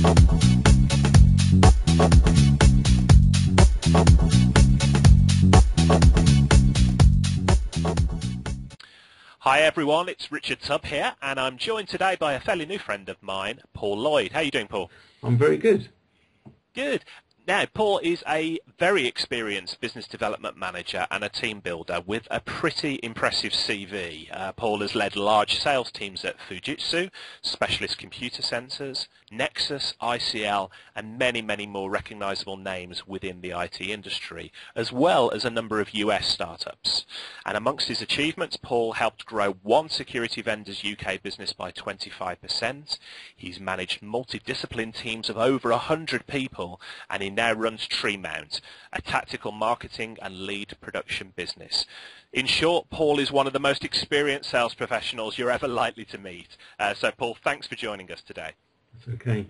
Hi everyone, it's Richard Tubb here, and I'm joined today by a fairly new friend of mine, Paul Lloyd. How are you doing, Paul? I'm very good. Good. Now, Paul is a very experienced business development manager and a team builder with a pretty impressive CV. Paul has led large sales teams at Fujitsu, Specialist Computer Centres, Nexus, ICL, and many, many more recognisable names within the IT industry, as well as a number of US startups. And amongst his achievements, Paul helped grow one security vendor's UK business by 25%. He's managed multidiscipline teams of over 100 people, and he now runs Treemount, a tactical marketing and lead production business. In short, Paul is one of the most experienced sales professionals you're ever likely to meet. So, Paul, thanks for joining us today. That's okay.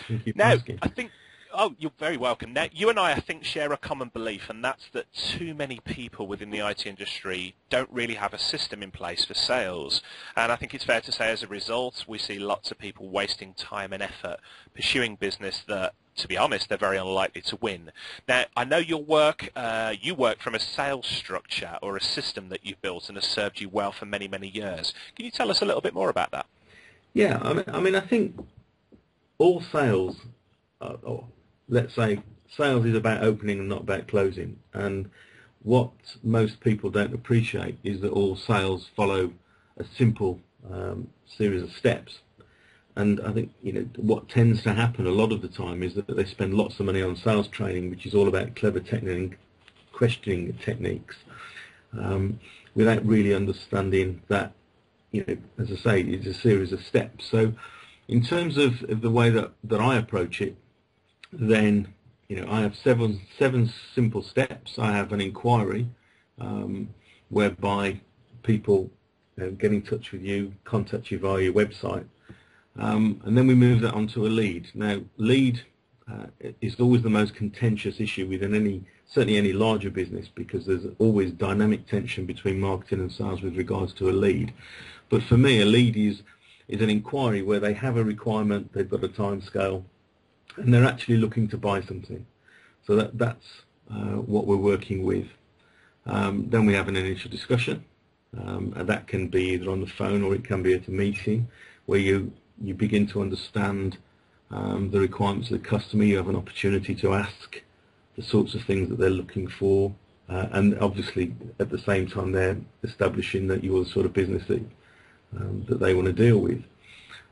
Thank you for Now, asking. I think, oh, you're very welcome. Now, you and I think, share a common belief, and that's that too many people within the IT industry don't really have a system in place for sales. And I think it's fair to say, as a result, we see lots of people wasting time and effort pursuing business that, to be honest, they're very unlikely to win. Now, I know you work from a sales structure or a system that you've built and has served you well for many, many years. Can you tell us a little bit more about that? Yeah, I mean, I think all sales, or let's say sales is about opening and not about closing. And what most people don't appreciate is that all sales follow a simple series of steps. And I think, you know, what tends to happen a lot of the time is that they spend lots of money on sales training, which is all about clever questioning techniques, without really understanding that, you know, as I say, it's a series of steps. So in terms of the way that I approach it, then, you know, I have seven simple steps. I have an inquiry, whereby people get in touch with you, contact you via your website. And then we move that onto a lead. Now, lead is always the most contentious issue within certainly any larger business, because there's always dynamic tension between marketing and sales with regards to a lead. But for me, a lead is an inquiry where they have a requirement, they've got a time scale, and they're actually looking to buy something. So that's what we're working with. Then we have an initial discussion, and that can be either on the phone or it can be at a meeting where you begin to understand the requirements of the customer. You have an opportunity to ask the sorts of things that they're looking for, and obviously at the same time they're establishing that you're the sort of business that they want to deal with.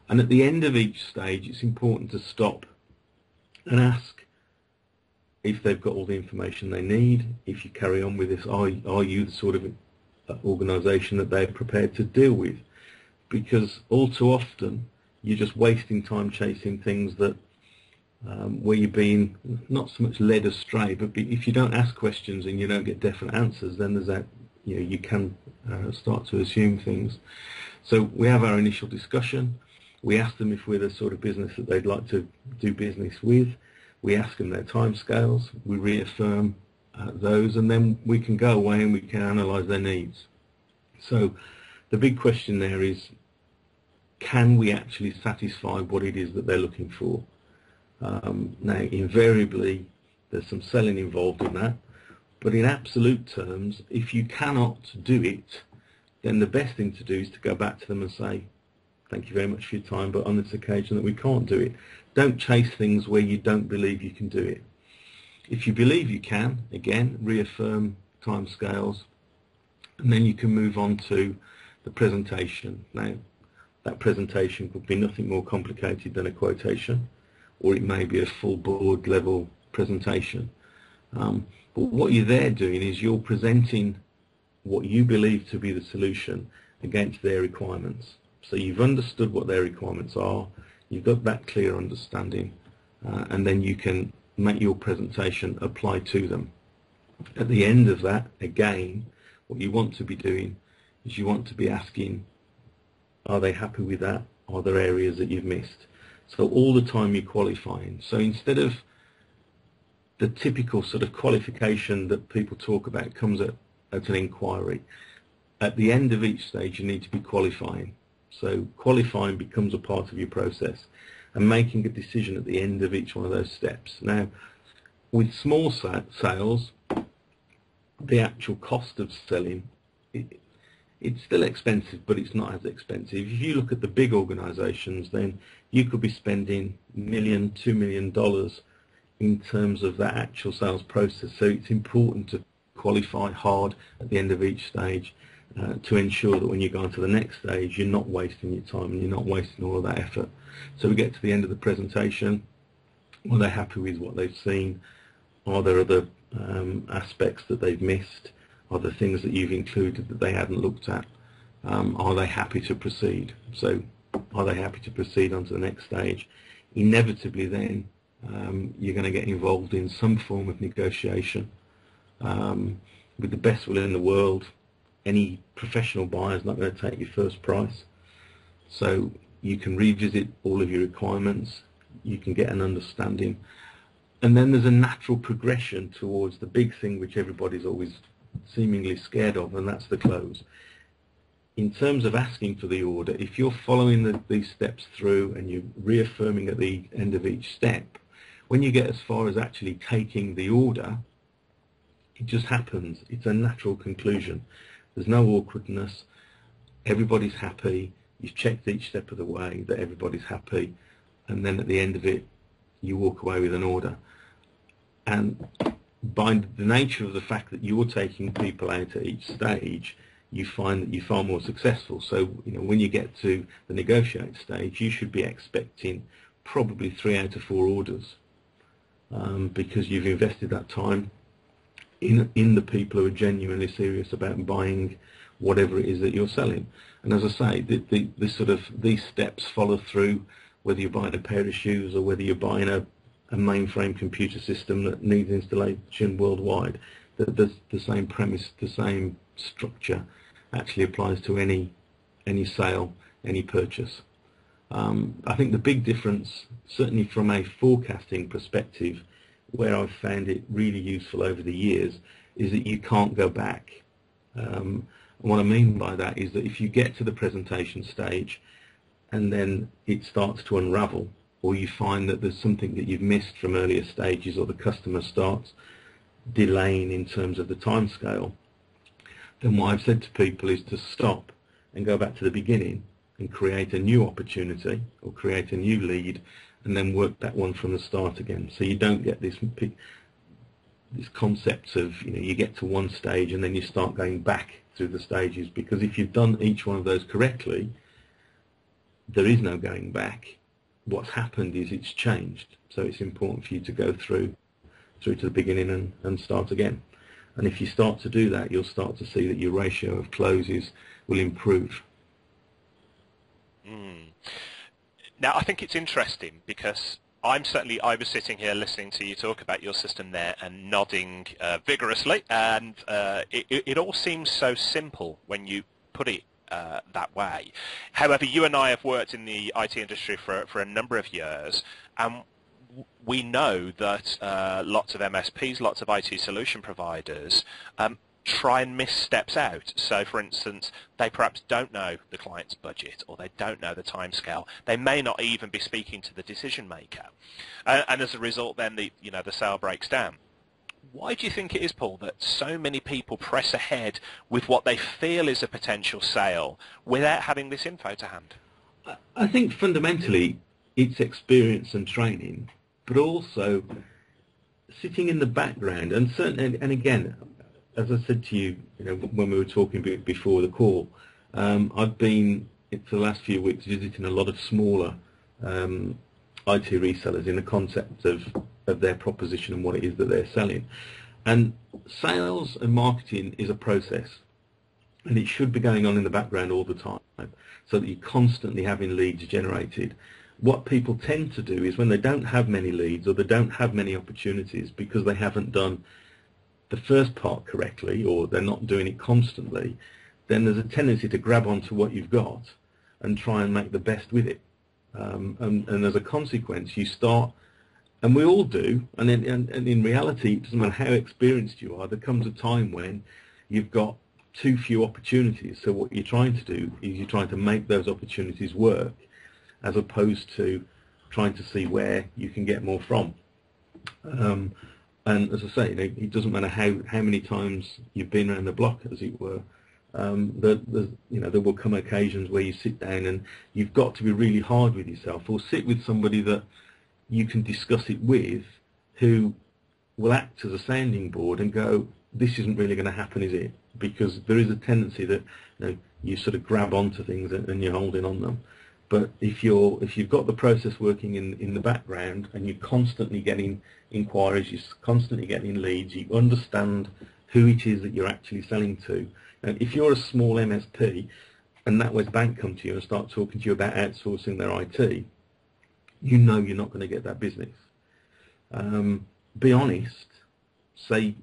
And at the end of each stage, it's important to stop and ask if they've got all the information they need. If you carry on with this, are you the sort of organisation that they're prepared to deal with? Because all too often you're just wasting time chasing things that where you're being not so much led astray, but if you don't ask questions and you don't get definite answers, then there's that, you know, you can start to assume things. So we have our initial discussion. We ask them if we're the sort of business that they'd like to do business with. We ask them their timescales. We reaffirm those, and then we can go away and we can analyse their needs. So the big question there is, can we actually satisfy what it is that they're looking for? Now, invariably, there's some selling involved in that, but in absolute terms, if you cannot do it, then the best thing to do is to go back to them and say, thank you very much for your time, but on this occasion that we can't do it. Don't chase things where you don't believe you can do it. If you believe you can, again, reaffirm timescales, and then you can move on to the presentation. Now, that presentation could be nothing more complicated than a quotation, or it may be a full board level presentation. But what you're there doing is you're presenting what you believe to be the solution against their requirements. So you've understood what their requirements are, you've got that clear understanding, and then you can make your presentation apply to them. At the end of that, again, what you want to be doing is you want to be asking, are they happy with that? Are there areas that you've missed? So all the time you're qualifying. So instead of the typical sort of qualification that people talk about comes at an inquiry, at the end of each stage you need to be qualifying. So qualifying becomes a part of your process. and making a decision at the end of each one of those steps. Now, with small sales, the actual cost of selling, it's still expensive, but it's not as expensive. If you look at the big organisations, then you could be spending $1 million, $2 million in terms of that actual sales process. So it's important to qualify hard at the end of each stage to ensure that when you go on to the next stage, you're not wasting your time and you're not wasting all of that effort. So we get to the end of the presentation. Are they happy with what they've seen? Are there other aspects that they've missed? Are there things that you've included that they hadn't looked at? Are they happy to proceed? So are they happy to proceed on to the next stage? Inevitably then, you're going to get involved in some form of negotiation. With the best will in the world, any professional buyer is not going to take your first price. So you can revisit all of your requirements, you can get an understanding, and then there's a natural progression towards the big thing which everybody's always seemingly scared of, and that's the close. In terms of asking for the order, if you're following these steps through and you're reaffirming at the end of each step, when you get as far as actually taking the order, it just happens. It's a natural conclusion. There's no awkwardness. Everybody's happy. You've checked each step of the way that everybody's happy, and then at the end of it, you walk away with an order. And by the nature of the fact that you're taking people out at each stage, you find that you're far more successful. So, when you get to the negotiate stage, you should be expecting probably 3 out of 4 orders, because you've invested that time in the people who are genuinely serious about buying whatever it is that you're selling. And as I say, these steps follow through, whether you're buying a pair of shoes or whether you're buying a mainframe computer system that needs installation worldwide. The same premise, the same structure actually applies to any sale, any purchase. I think the big difference, certainly from a forecasting perspective, where I've found it really useful over the years, is that you can't go back. And what I mean by that is that if you get to the presentation stage and then it starts to unravel, or you find that there's something that you've missed from earlier stages, or the customer starts delaying in terms of the timescale, then what I've said to people is to stop and go back to the beginning and create a new opportunity or create a new lead, and then work that one from the start again. So you don't get this concept of, you get to one stage and then you start going back through the stages, because if you've done each one of those correctly, there is no going back. What's happened is it's changed. So it's important for you to go through to the beginning and start again. And if you start to do that, you'll start to see that your ratio of closes will improve. Now, I think it's interesting because I was sitting here listening to you talk about your system there and nodding vigorously, and it all seems so simple when you put it that way. However, you and I have worked in the IT industry for a number of years, and we know that lots of MSPs, lots of IT solution providers try and miss steps out. So, for instance, they perhaps don't know the client's budget, or they don't know the timescale. They may not even be speaking to the decision maker, and as a result, then the sale breaks down. Why do you think it is, Paul, that so many people press ahead with what they feel is a potential sale without having this info to hand? I think fundamentally it's experience and training, but also sitting in the background. And certainly, and again, as I said to you, when we were talking before the call, I've been for the last few weeks visiting a lot of smaller IT resellers in the concept of their proposition and what it is that they're selling. And sales and marketing is a process, and it should be going on in the background all the time, so that you're constantly having leads generated. What people tend to do is when they don't have many leads, or they don't have many opportunities because they haven't done the first part correctly, or they're not doing it constantly, then there's a tendency to grab onto what you've got and try and make the best with it. And as a consequence, you start, and we all do, and in reality, it doesn't matter how experienced you are, there comes a time when you've got too few opportunities. So what you're trying to do is you're trying to make those opportunities work, as opposed to trying to see where you can get more from. And as I say, it doesn't matter how many times you've been around the block, as it were. There will come occasions where you sit down and you've got to be really hard with yourself, or sit with somebody that you can discuss it with, who will act as a sounding board and go, this isn't really going to happen, is it? Because there is a tendency that you sort of grab onto things and you're holding on them. But if you've got the process working in the background, and you're constantly getting inquiries, you're constantly getting leads, you understand who it is that you're actually selling to. And if you're a small MSP and NatWest Bank come to you and start talking to you about outsourcing their IT, you know you're not going to get that business. Be honest. Say,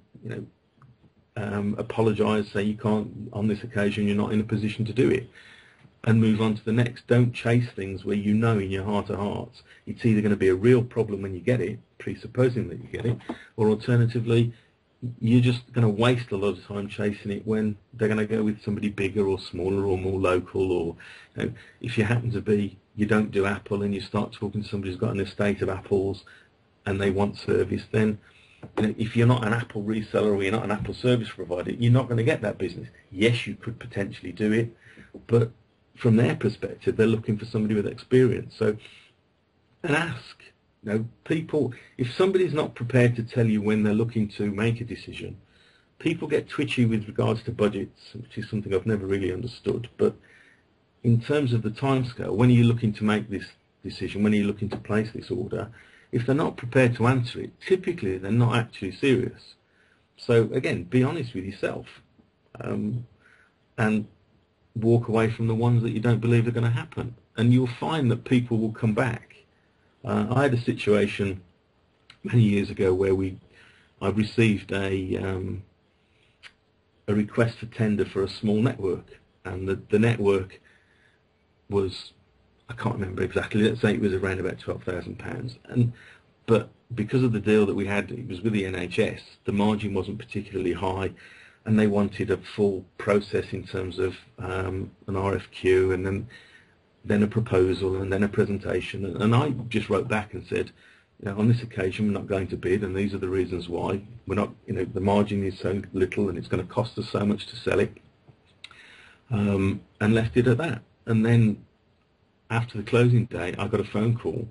apologise. Say you can't, on this occasion, you're not in a position to do it, and move on to the next. Don't chase things where you know in your heart of hearts it's either going to be a real problem when you get it, presupposing that you get it, or alternatively, you're just going to waste a lot of time chasing it when they're going to go with somebody bigger or smaller or more local. Or if you happen to be, you don't do Apple, and you start talking to somebody who's got an estate of apples and they want service, then if you're not an Apple reseller or you're not an Apple service provider, you're not going to get that business. Yes, you could potentially do it, but from their perspective, they're looking for somebody with experience. So, and ask. People, if somebody's not prepared to tell you when they're looking to make a decision, people get twitchy with regards to budgets, which is something I've never really understood. But in terms of the timescale, when are you looking to make this decision? When are you looking to place this order? If they're not prepared to answer it, typically they're not actually serious. So again, be honest with yourself, and walk away from the ones that you don't believe are going to happen. And you'll find that people will come back. I had a situation many years ago where I received a request for tender for a small network, and the network was, I can't remember exactly, let's say it was around about £12,000, but because of the deal that we had, it was with the NHS, the margin wasn't particularly high, and they wanted a full process in terms of an RFQ, and then a proposal, and then a presentation. And I just wrote back and said, on this occasion we're not going to bid, and these are the reasons why. We're not, the margin is so little and it's going to cost us so much to sell it, and left it at that. And then after the closing day, I got a phone call,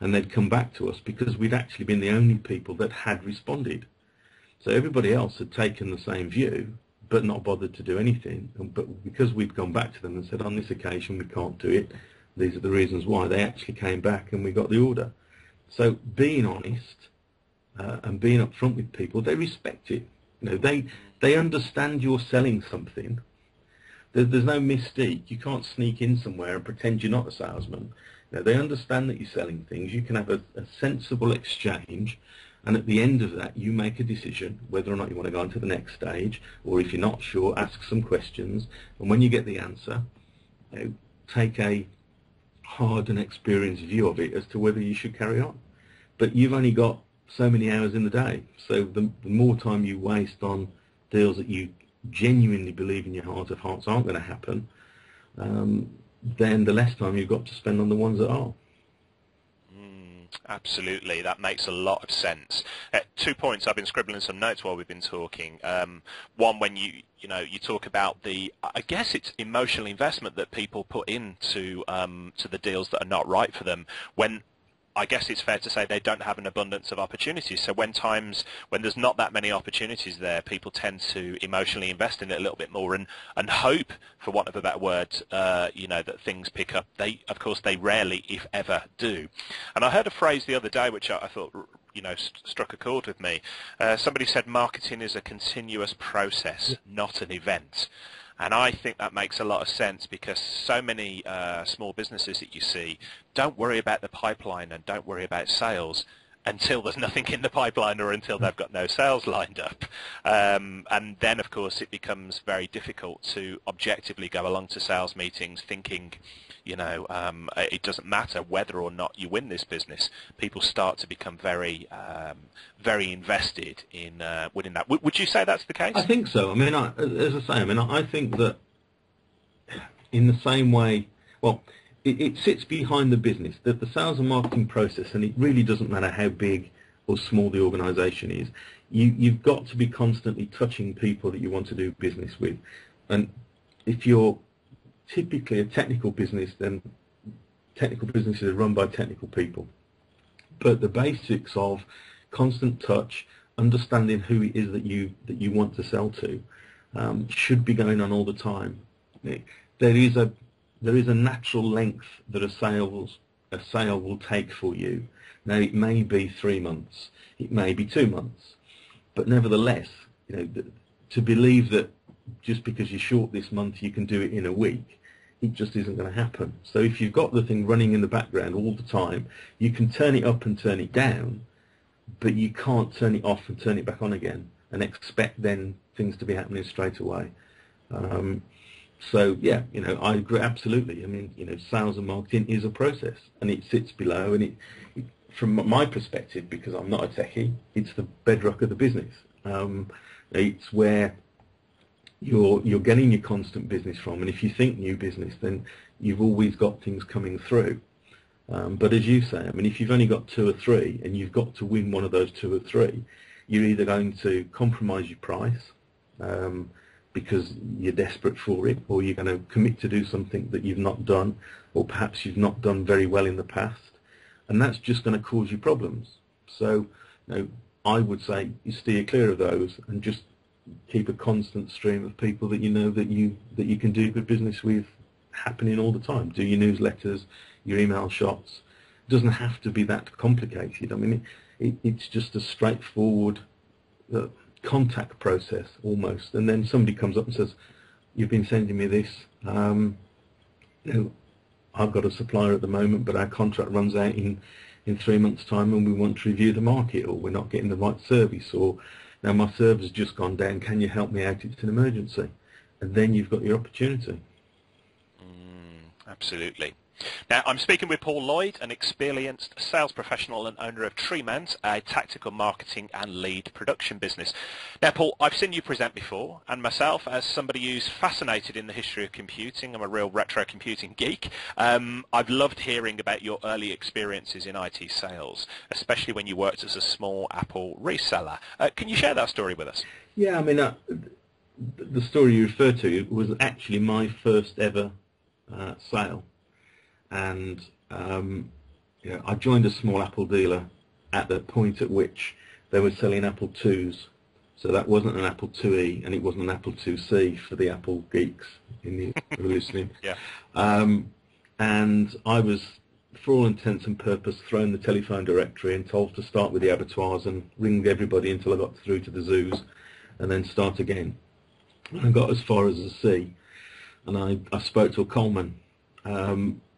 and they'd come back to us because we'd actually been the only people that had responded. So everybody else had taken the same view, but not bothered to do anything. But because we'd gone back to them and said, on this occasion we can't do it, these are the reasons why, they actually came back and we got the order. So being honest and being upfront with people, they respect it. They understand you're selling something. There's no mystique. You can't sneak in somewhere and pretend you're not a salesman. They understand that you're selling things. You can have a sensible exchange, and at the end of that, you make a decision whether or not you want to go on to the next stage, or if you're not sure, ask some questions. And when you get the answer, take a hard and experienced view of it as to whether you should carry on. But you've only got so many hours in the day. So the more time you waste on deals that you genuinely believe in your heart of hearts aren't going to happen, then the less time you've got to spend on the ones that are. Absolutely, that makes a lot of sense. 2 points. I've been scribbling some notes while we've been talking. One, when you talk about I guess it's emotional investment that people put into to the deals that are not right for them, when I guess it's fair to say they don't have an abundance of opportunities. So when there's not that many opportunities there, people tend to emotionally invest in it a little bit more and hope, for want of a better word, that things pick up. Of course, they rarely, if ever, do. And I heard a phrase the other day which I thought, struck a chord with me. Somebody said marketing is a continuous process, not an event. And I think that makes a lot of sense, because so many small businesses that you see don't worry about the pipeline and don't worry about sales until there's nothing in the pipeline, or until they've got no sales lined up. And then, of course, it becomes very difficult to objectively go along to sales meetings thinking, it doesn't matter whether or not you win this business. People start to become very, very invested in winning that. Would you say that's the case? I think so. I think that in the same way, well, it sits behind the business, that the sales and marketing process, and it really doesn't matter how big or small the organisation is, you've got to be constantly touching people that you want to do business with. And if you're typically a technical business, then technical businesses are run by technical people. But the basics of constant touch, understanding who it is that you want to sell to, should be going on all the time. There is a natural length that a sale will take for you. Now, it may be 3 months, it may be 2 months, but nevertheless, to believe that just because you're short this month you can do it in a week, it just isn't going to happen. So if you've got the thing running in the background all the time, you can turn it up and turn it down, but you can't turn it off and turn it back on again and expect then things to be happening straight away. So yeah, I agree absolutely. I mean, sales and marketing is a process, and it sits below, and it from my perspective, because I'm not a techie, it's the bedrock of the business. It's where you're getting your constant business from, and if you think new business, then you've always got things coming through. But as you say, I mean, if you've only got 2 or 3 and you've got to win one of those 2 or 3, you're either going to compromise your price because you're desperate for it, or you're going to commit to do something that you've not done, or perhaps you've not done very well in the past, and that's just going to cause you problems. So I would say you steer clear of those and just keep a constant stream of people that you know that you can do good business with happening all the time. Do your newsletters, your email shots. It doesn't have to be that complicated. I mean, it's just a straightforward contact process almost. And then somebody comes up and says, "You've been sending me this. I've got a supplier at the moment, but our contract runs out in 3 months' time, and we want to review the market, or we're not getting the right service, or now my server's just gone down. Can you help me out? It's an emergency." And then you've got your opportunity. Absolutely. Now, I'm speaking with Paul Lloyd, an experienced sales professional and owner of Treemans, a tactical marketing and lead production business. Now, Paul, I've seen you present before, and myself, as somebody who's fascinated in the history of computing, I'm a real retro computing geek. I've loved hearing about your early experiences in IT sales, especially when you worked as a small Apple reseller. Can you share that story with us? Yeah, I mean, the story you referred to was actually my first ever sale. And I joined a small Apple dealer at the point at which they were selling Apple IIs. So that wasn't an Apple IIe, and it wasn't an Apple IIc for the Apple geeks in the who are listening. Yeah. And I was, for all intents and purposes, thrown the telephone directory and told to start with the abattoirs and ring everybody until I got through to the zoos, and then start again. I got as far as a C, and I spoke to a Coleman.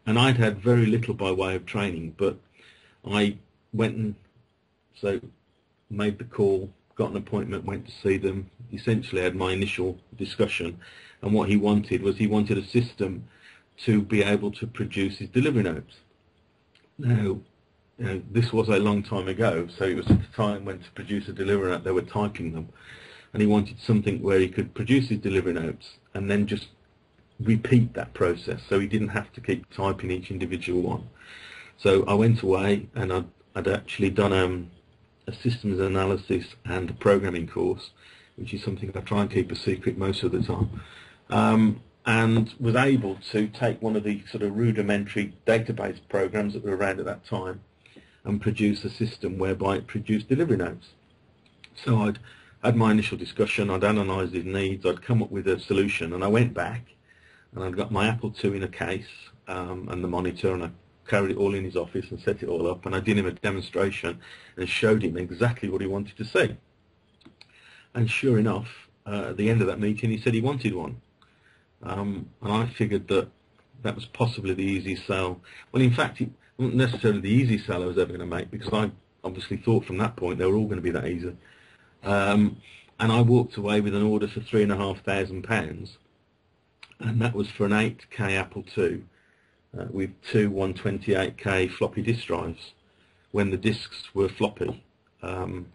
And I'd had very little by way of training, but I went and made the call, got an appointment, went to see them, essentially had my initial discussion, and what he wanted a system to be able to produce his delivery notes. Now, this was a long time ago, so it was at the time when to produce a delivery note they were typing them, and he wanted something where he could produce his delivery notes and then just repeat that process, so he didn't have to keep typing each individual one. So I went away, and I'd actually done a systems analysis and a programming course, which is something I try and keep a secret most of the time, and was able to take one of the sort of rudimentary database programs that were around at that time and produce a system whereby it produced delivery notes. So I'd had my initial discussion, I'd analysed his needs, I'd come up with a solution, and I went back and I'd got my Apple II in a case and the monitor, and I carried it all in his office and set it all up, and I did him a demonstration and showed him exactly what he wanted to see. And sure enough, at the end of that meeting, he said he wanted one. And I figured that was possibly the easiest sale. Well, in fact, it wasn't necessarily the easiest sale I was ever going to make, because I obviously thought from that point they were all going to be that easy. And I walked away with an order for £3,500. And that was for an 8K Apple II with 2 128K floppy disk drives when the disks were floppy. And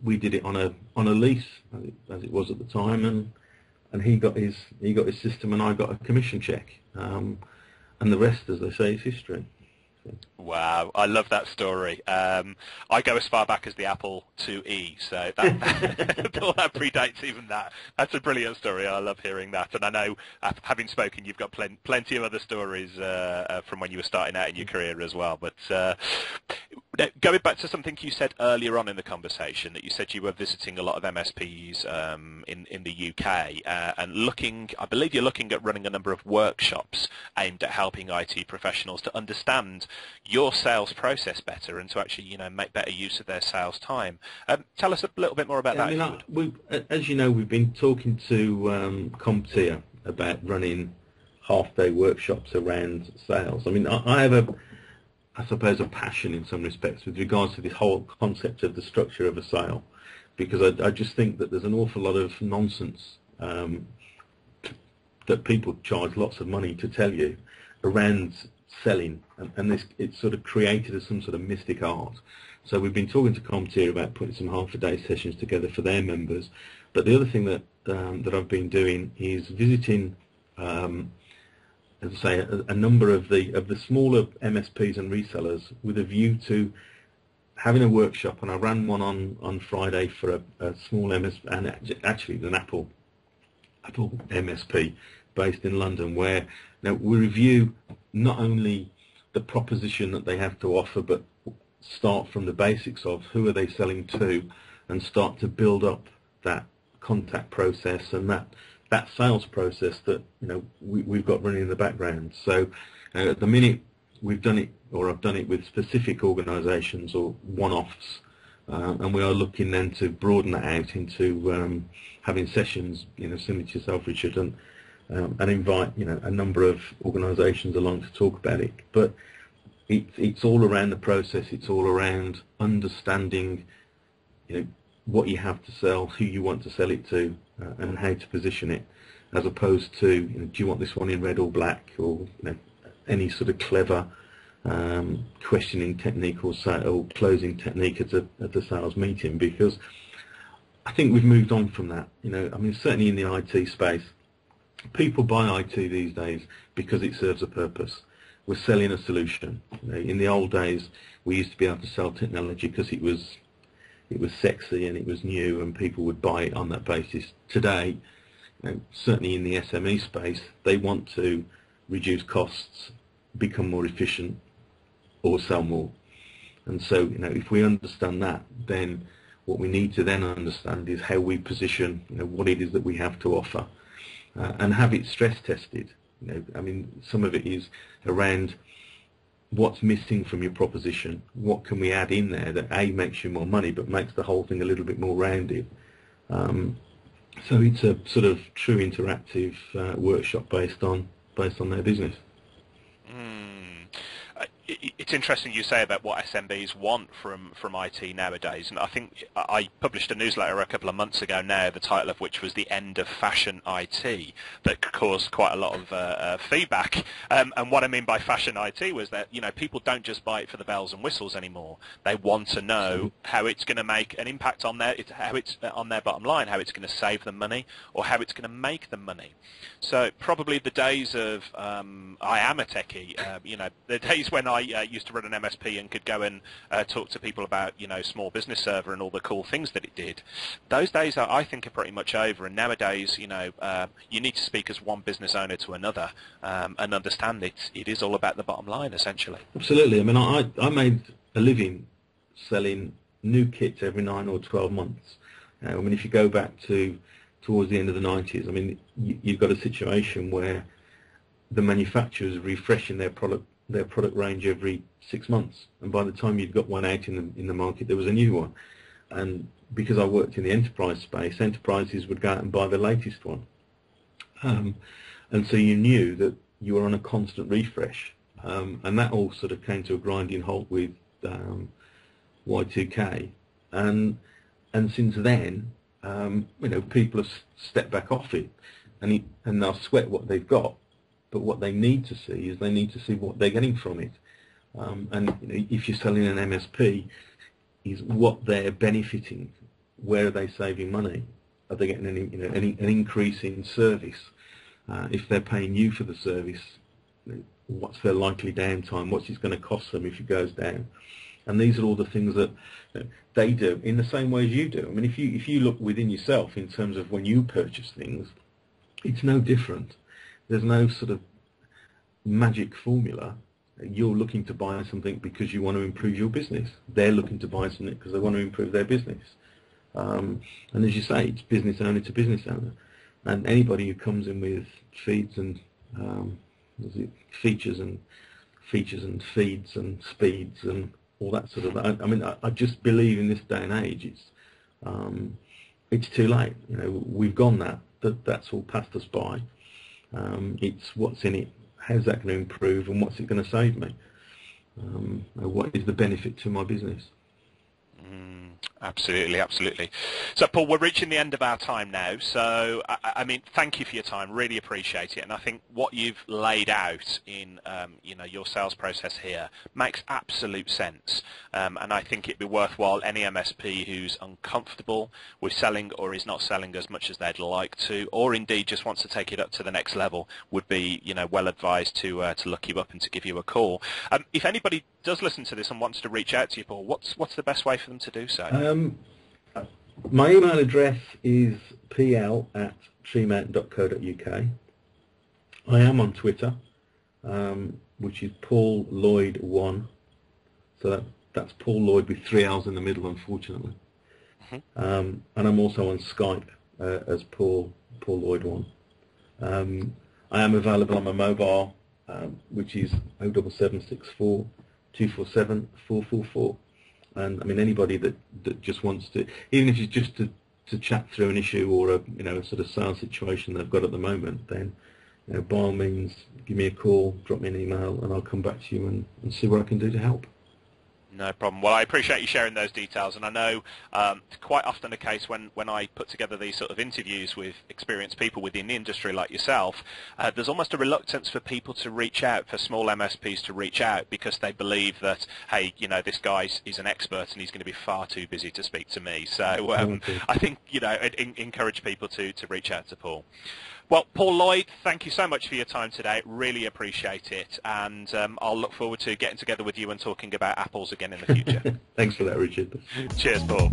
we did it on a lease, as it was at the time, and he got his system, and I got a commission check. and the rest, as they say, is history. Wow, I love that story. I go as far back as the Apple IIe, so that predates even that. That's a brilliant story. I love hearing that, and I know, having spoken, you've got plenty of other stories from when you were starting out in your career as well. But going back to something you said earlier on in the conversation, that you said you were visiting a lot of MSPs in the UK, and I believe you're looking at running a number of workshops aimed at helping IT professionals to understand your sales process better and to actually, make better use of their sales time. Tell us a little bit more about that. As you know, we've been talking to CompTIA about running half-day workshops around sales. I mean, I have I suppose, a passion in some respects with regards to this whole concept of the structure of a sale, because I just think that there's an awful lot of nonsense that people charge lots of money to tell you around selling, and it's sort of created as some sort of mystic art. So we've been talking to CompTIA about putting some half-a-day sessions together for their members. But the other thing that I've been doing is visiting, as I say, a number of the smaller MSPs and resellers with a view to having a workshop. And I ran one on Friday for a small MSP, and actually an Apple MSP based in London, where we review not only the proposition that they have to offer, but start from the basics of who are they selling to, and start to build up that contact process and that sales process that we've got running in the background. So at the minute we've done it, or I've done it with specific organisations or one-offs, and we are looking then to broaden that out into having sessions, similar to yourself, Richard, and invite a number of organisations along to talk about it. But it's all around the process. It's all around understanding, what you have to sell, who you want to sell it to, and how to position it, as opposed to, do you want this one in red or black, or any sort of clever questioning technique or closing technique at the sales meeting. Because I think we've moved on from that. I mean, certainly in the IT space, people buy IT these days because it serves a purpose. We're selling a solution. In the old days, we used to be able to sell technology because it was sexy and it was new, and people would buy it on that basis. Today, certainly in the SME space, they want to reduce costs, become more efficient, or sell more. And so, if we understand that, then what we need to then understand is how we position, what it is that we have to offer, and have it stress tested. I mean, some of it is around what's missing from your proposition, what can we add in there that A, makes you more money, but makes the whole thing a little bit more rounded. So it's a sort of true interactive workshop based on their business. It's interesting you say about what SMBs want from IT nowadays, and I think I published a newsletter a couple of months ago now, the title of which was The End of Fashion IT, that caused quite a lot of feedback. And what I mean by fashion IT was that people don't just buy it for the bells and whistles anymore. They want to know how it's going to make an impact on how it's on their bottom line, how it's going to save them money, or how it's going to make them money. So probably the days of I am a techie, the days when I used to run an MSP and could go and talk to people about Small Business Server and all the cool things that it did. Those days I think are pretty much over, and nowadays you need to speak as one business owner to another and understand it is all about the bottom line, essentially. Absolutely. I mean, I made a living selling new kits every 9 or 12 months. I mean, if you go back towards the end of the 90s, I mean, you've got a situation where the manufacturers are refreshing their product range every 6 months, and by the time you'd got one out in the market, there was a new one. And because I worked in the enterprise space, enterprises would go out and buy the latest one, and so you knew that you were on a constant refresh, and that all sort of came to a grinding halt with Y2K, and since then, people have stepped back off it, and they'll sweat what they've got. But what they need to see is what they're getting from it. And if you're selling an MSP, is what they're benefiting. Where are they saving money? Are they getting an increase in service? If they're paying you for the service, what's their likely downtime, what's it going to cost them if it goes down. And these are all the things that they do in the same way as you do. I mean, if you look within yourself in terms of when you purchase things, it's no different. There's no sort of magic formula. You're looking to buy something because you want to improve your business. They're looking to buy something because they want to improve their business. And as you say, it's business owner to business owner. And anybody who comes in with feeds and features and feeds and speeds and all that sort of. I mean, I just believe in this day and age, it's too late. You know, we've gone that's all passed us by. It's what's in it. How's that going to improve, and what's it going to save me? What is the benefit to my business? Absolutely, absolutely. So, Paul, we're reaching the end of our time now. So, I mean, thank you for your time. Really appreciate it. And I think what you've laid out in, your sales process here makes absolute sense. And I think it'd be worthwhile any MSP who's uncomfortable with selling or is not selling as much as they'd like to, or indeed just wants to take it up to the next level, would be, well advised to look you up and to give you a call. If anybody does listen to this and wants to reach out to you, Paul, what's the best way for them to do so? My email address is pl@treemountain.co.uk. I am on Twitter, which is Paul Lloyd 1. So that's Paul Lloyd with 3 L's in the middle, unfortunately. And I'm also on Skype as Paul Lloyd 1. I am available on my mobile, which is 07764 247 444. And I mean, anybody that just wants to, even if it's just to chat through an issue or a sort of sales situation they've got at the moment, then by all means give me a call, drop me an email, and I'll come back to you and see what I can do to help. No problem. Well, I appreciate you sharing those details, and I know it's quite often the case when I put together these sort of interviews with experienced people within the industry like yourself, there's almost a reluctance for people to reach out, for small MSPs to reach out, because they believe that, hey, this guy is an expert and he's going to be far too busy to speak to me. So I think, encourage people to reach out to Paul. Well, Paul Lloyd, thank you so much for your time today. Really appreciate it. And I'll look forward to getting together with you and talking about apples again in the future. Thanks for that, Richard. Cheers, Paul.